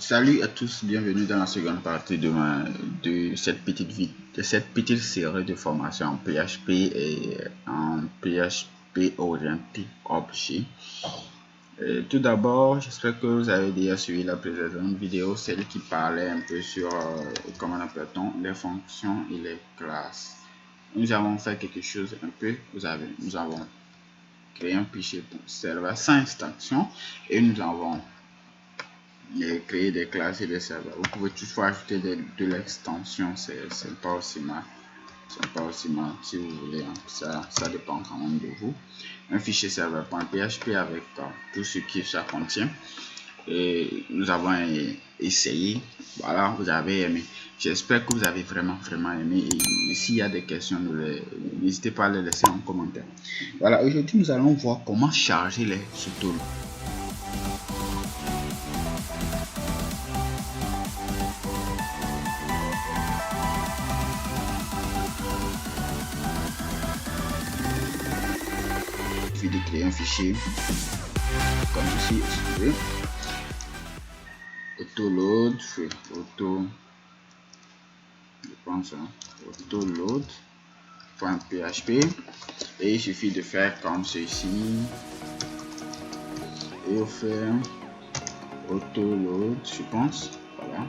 Salut à tous, bienvenue dans la seconde partie de cette petite série de formation en PHP et en PHP orienté objet. Tout d'abord, j'espère que vous avez déjà suivi la précédente vidéo, celle qui parlait un peu sur comment appelle-t-on les fonctions et les classes. Nous avons fait quelque chose un peu, nous avons créé un fichier pour serveur sans extension et nous avons créer des classes et des serveurs. Vous pouvez toutefois ajouter de l'extension, c'est pas aussi mal. C'est pas aussi mal si vous voulez, hein. Ça dépend quand même de vous. Un fichier serveur.php avec tout ce que ça contient. Et nous avons essayé. Voilà, vous avez aimé. J'espère que vous avez vraiment aimé. Et s'il y a des questions, n'hésitez pas à les laisser en commentaire. Voilà, aujourd'hui nous allons voir comment charger les sous-tools. De créer un fichier comme ici, autoload, autoload.php et il suffit de faire comme ceci et on fait autoload, je pense, voilà,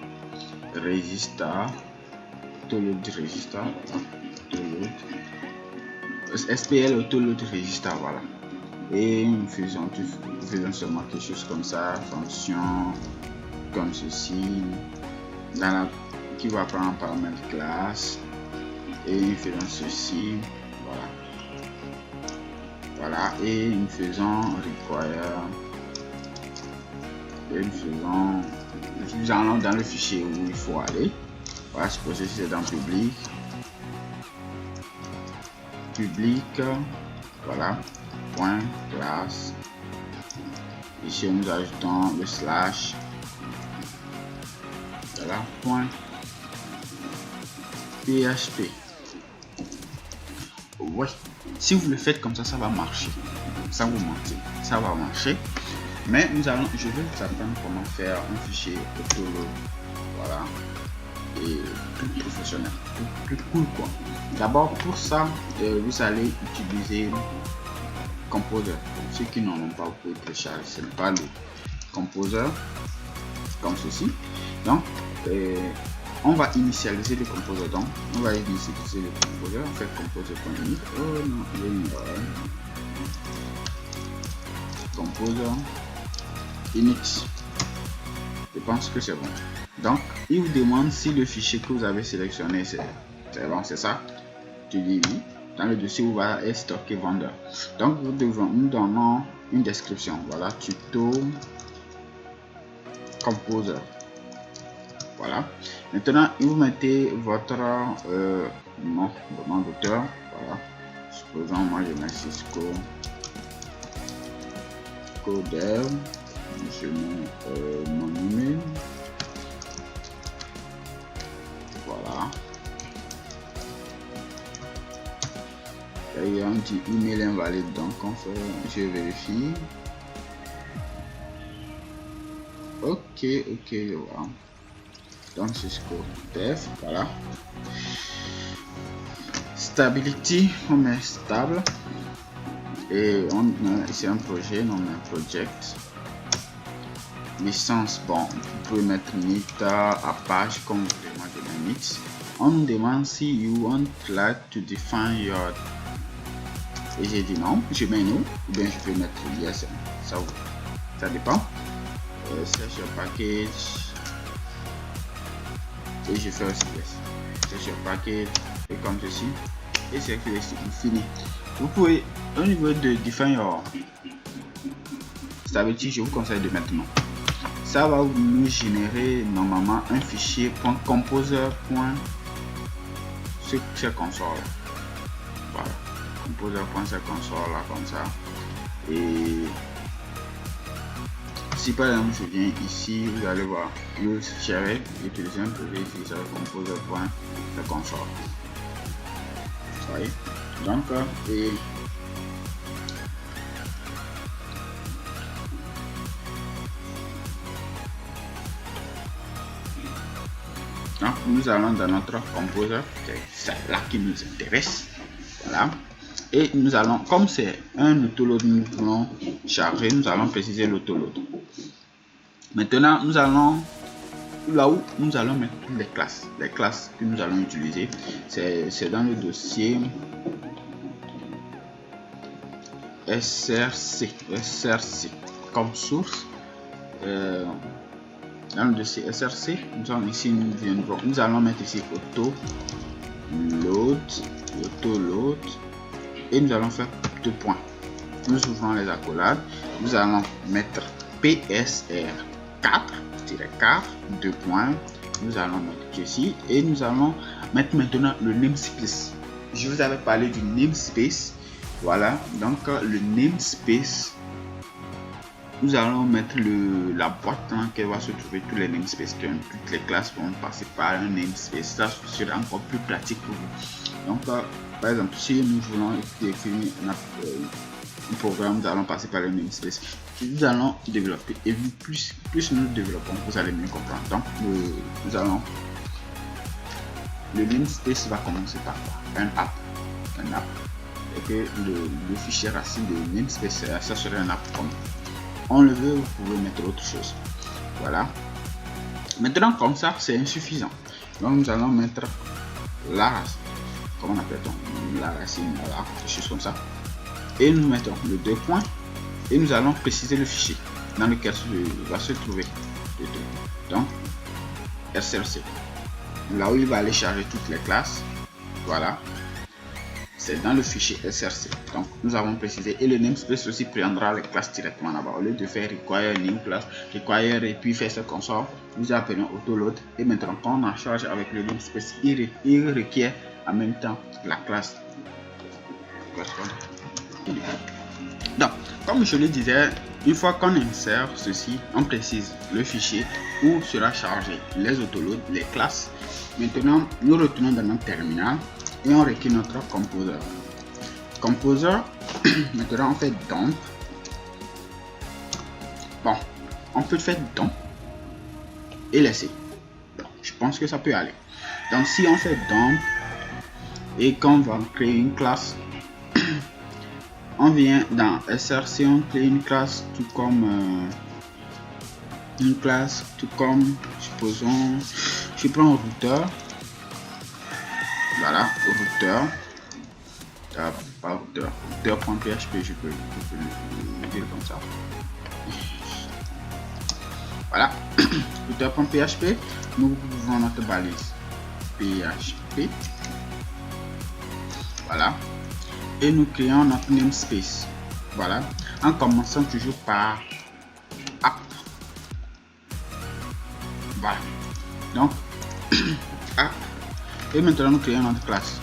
register, autoload register, autoload SPL autoload register, voilà. Et nous faisons seulement quelque chose comme ça, fonction comme ceci, qui va prendre un paramètre classe, et nous faisons ceci, voilà, et nous faisons require, et nous allons dans le fichier où il faut aller. Voilà, supposé que c'est dans public, voilà, point classe. Ici nous ajoutons le slash, voilà, point php. Ouais, si vous le faites comme ça, ça va marcher. Ça vous mentir, ça va marcher. Mais je vais vous apprendre comment faire un fichier autoload, voilà, et tout professionnel, tout cool quoi. D'abord pour ça, vous allez utiliser Composer. Ceux qui n'en ont pas, vous pouvez télécharger, c'est pas le Composer comme ceci. Donc on va initialiser le Composer. Donc on va initialiser le Composer, on fait composer.init, Composer init. Je pense que c'est bon. Donc il vous demande si le fichier que vous avez sélectionné c'est bon, c'est ça. Tu dis oui. Dans le dossier où va être stocké vendeur. Donc nous donnons une description. Voilà, tuto Composer. Voilà. Maintenant, vous mettez votre nom d'auteur. Voilà. Supposons moi je mets Cisco Codev. Je mets mon email. Voilà. Il y a un petit email invalide, donc on fait, je vérifie. Ok, je vois. Donc Cisco Dev, voilà. Stability, on met stable. Et c'est un projet, on met project. Licence, bon, vous pouvez mettre NIT Apache comme vous voulez, moi je mets NIT. On nous demande si you want like to define your. Et j'ai dit non, je mets no, ou bien je peux mettre yes, ça dépend. Search your package, et je fais aussi yes. Search your package, et comme ceci, et c'est fini. Vous pouvez, au niveau de define your stability, je vous conseille de mettre non. Ça va nous générer normalement un fichier .composer.console. Voilà. Composer.console là comme ça. Et si par exemple je viens ici, vous allez voir use share, utiliser un projet utilisateur composer.console. Vous voyez, donc et Donc, nous allons dans notre composer, c'est là qui nous intéresse. Voilà. Et nous allons, comme c'est un autoload, nous voulons charger, nous allons préciser l'autoload. Maintenant, nous allons là où nous allons mettre les classes que nous allons utiliser. C'est dans le dossier src comme source. Dans le dossier src, nous allons mettre ici autoload et nous allons faire 2 points. Nous ouvrons les accolades, nous allons mettre psr4 2 points, nous allons mettre ici et nous allons mettre maintenant le namespace. Je vous avais parlé du namespace. Voilà, donc le namespace, nous allons mettre la boîte dans laquelle va se trouver tous les namespaces. Toutes les classes vont passer par un namespace. Ça sera encore plus pratique pour vous. Donc par exemple, si nous voulons définir un programme, nous allons passer par le namespace. Nous allons développer, et plus nous développons, vous allez mieux comprendre. Donc le namespace va commencer par quoi? Un app, et que le fichier racine de namespace, ça serait un app. Comme on le veut, vous pouvez mettre autre chose. Voilà. Maintenant, comme ça, c'est insuffisant. Donc nous allons mettre la racine. Comment on appelle-t-on? La racine, voilà, des choses comme ça. Et nous mettons le 2 points et nous allons préciser le fichier dans lequel va se trouver le 2. Donc src, là où il va aller charger toutes les classes. Voilà, c'est dans le fichier src. Donc nous avons précisé, et le namespace aussi prendra les classes directement là-bas. Au lieu de faire require new class, require et puis faire ce qu'on sort, nous appelons autoload et maintenant quand on en charge avec le namespace, il requiert en même temps la classe. Donc, comme je le disais, une fois qu'on insère ceci, on précise le fichier où sera chargé les autoloads, les classes. Maintenant, nous retournons dans notre terminal et on requiert notre composer. Maintenant, on fait dump. Bon, on peut faire dump et laisser. Bon, je pense que ça peut aller. Donc, si on fait dump et qu'on va créer une classe, on vient dans src, on crée une classe tout comme supposons, je prends un routeur. Voilà, routeur, pas routeur.php, je peux le dire comme ça. Voilà, routeur.php, nous ouvrons notre balise php. Voilà, et nous créons notre namespace. Voilà, en commençant toujours par app. Voilà, donc app. Et maintenant nous créons notre classe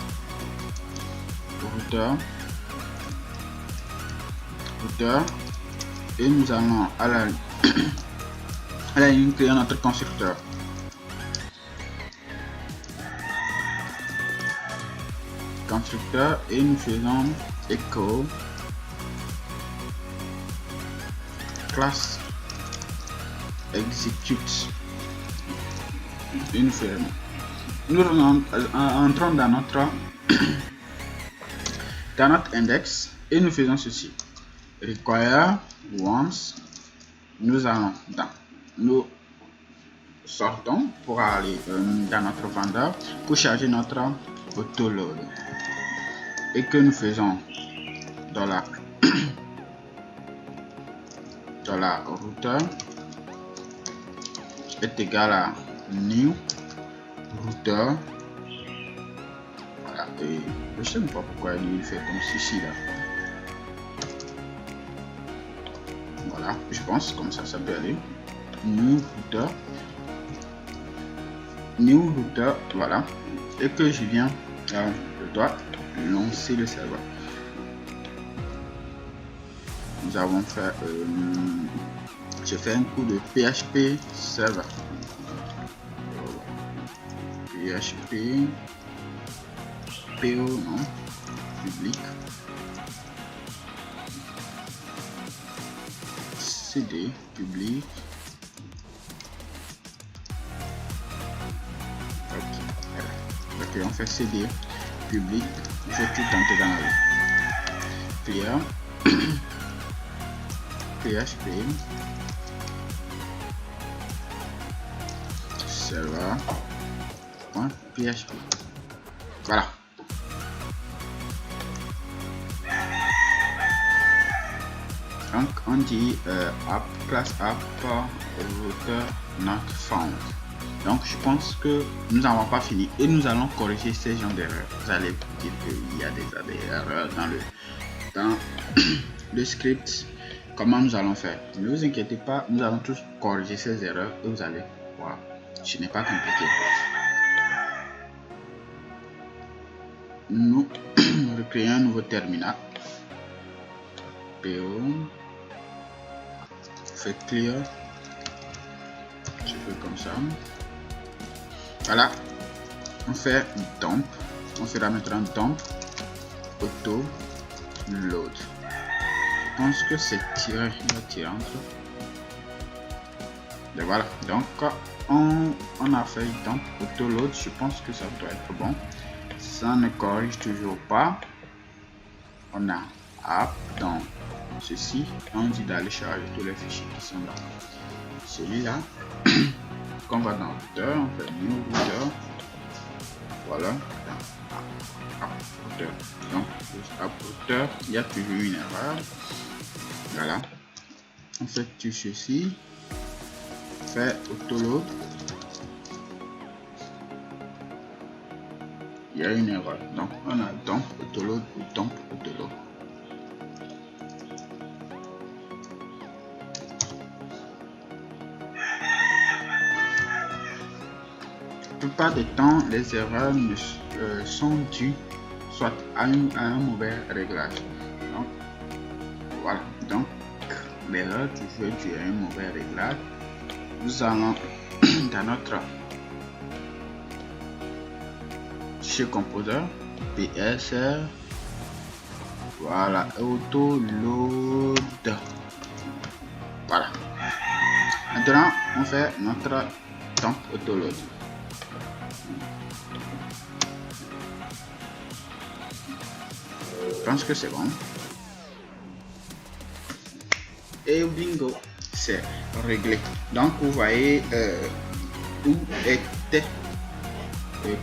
routeur et nous allons à la ligne créer notre constructeur. Et nous faisons echo class execute et nous entrons dans notre index et nous faisons ceci, require once. Nous sortons pour aller dans notre vendeur pour charger notre autoload et que nous faisons $router est égal à new router. Voilà, et je sais pas pourquoi il fait comme ceci là. Voilà, je pense comme ça peut aller. New router, voilà, et que je viens, je dois lancer le serveur. Nous avons fait, je fais un coup de PHP server, PHP PO, non, public, CD public. Ok, on fait cd public, il faut tout tenter dans la vie. Clear php server.php. Voilà. Donc on dit app class app router not found. Donc je pense que nous n'avons pas fini et nous allons corriger ces genres d'erreurs. Vous allez dire qu'il y a des erreurs dans le script. Comment nous allons faire? Ne vous inquiétez pas, nous allons tous corriger ces erreurs et vous allez voir. Ce n'est pas compliqué. Nous recréons un nouveau terminal. PO fait clear. Je fais comme ça. Voilà. On fait dump. On fera maintenant dump auto load. Je pense que c'est tiré. Il va tirer entre. Et voilà. Donc on a fait dump auto load. Je pense que ça doit être bon. Ça ne corrige toujours pas. On a app dans ceci. On dit d'aller charger tous les fichiers qui sont là. Celui-là. Qu'on va dans router, on fait new router. Voilà. Router. Donc router, il y a toujours une erreur. Voilà. On fait tout ceci. Fait autoload. Il y a une erreur. Donc on a dump autoload ou dump autoload. La plupart des temps, les erreurs sont dues soit à un mauvais réglage. Donc, voilà. Donc, l'erreur toujours due à un mauvais réglage. Nous allons dans notre fichier composer psr. Voilà, autoload. Voilà. Maintenant, on fait notre dump autoload. Je pense que c'est bon. Et bingo, c'est réglé. Donc vous voyez où était,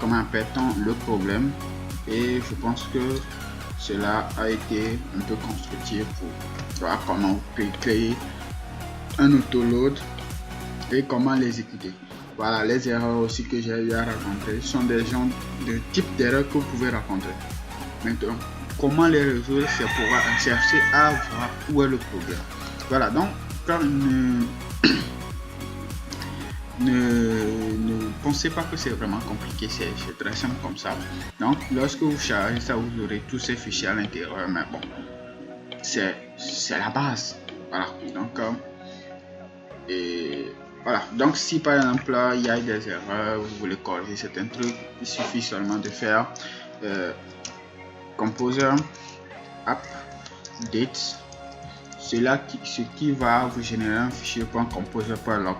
comment appelle-t-on, le problème. Et je pense que cela a été un peu constructif pour voir comment on peut créer un autoload et comment l'exécuter. Voilà, les erreurs aussi que j'ai eu à rencontrer sont des genres de type d'erreurs que vous pouvez rencontrer. Maintenant, comment les résoudre, c'est pouvoir chercher à voir où est le problème. Voilà, donc quand ne pensez pas que c'est vraiment compliqué, c'est très simple comme ça. Donc lorsque vous chargez ça, vous aurez tous ces fichiers à l'intérieur, mais bon, c'est la base. Voilà, donc et voilà, donc si par exemple là, il y a des erreurs, vous voulez corriger certains trucs, il suffit seulement de faire composer app date, ce qui va vous générer un fichier .composer.log.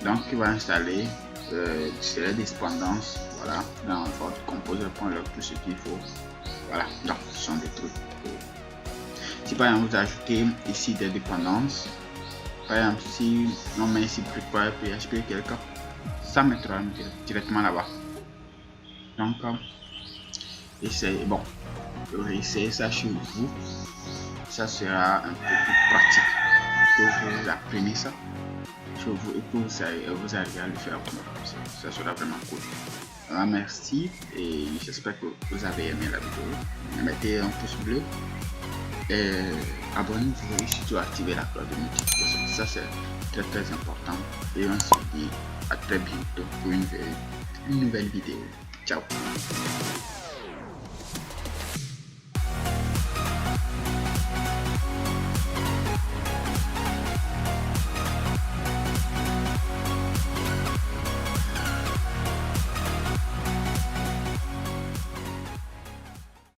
Donc il va installer les dépendances, voilà, dans votre composer.log, tout ce qu'il faut. Voilà, donc ce sont des trucs. Si par exemple vous ajoutez ici des dépendances, par exemple si on met ici prepare PHP quelque, ça mettra directement là-bas. Donc essayez, bon, essayez ça chez vous, ça sera un peu plus pratique que vous apprenez ça chez vous et que vous arrivez à le faire comme ça. Ça sera vraiment cool. Alors, merci et j'espère que vous avez aimé la vidéo. Mettez un pouce bleu et abonnez-vous et surtout activez la cloche de notification. Ça c'est très important et on se dit à très bientôt pour une nouvelle vidéo. Ciao.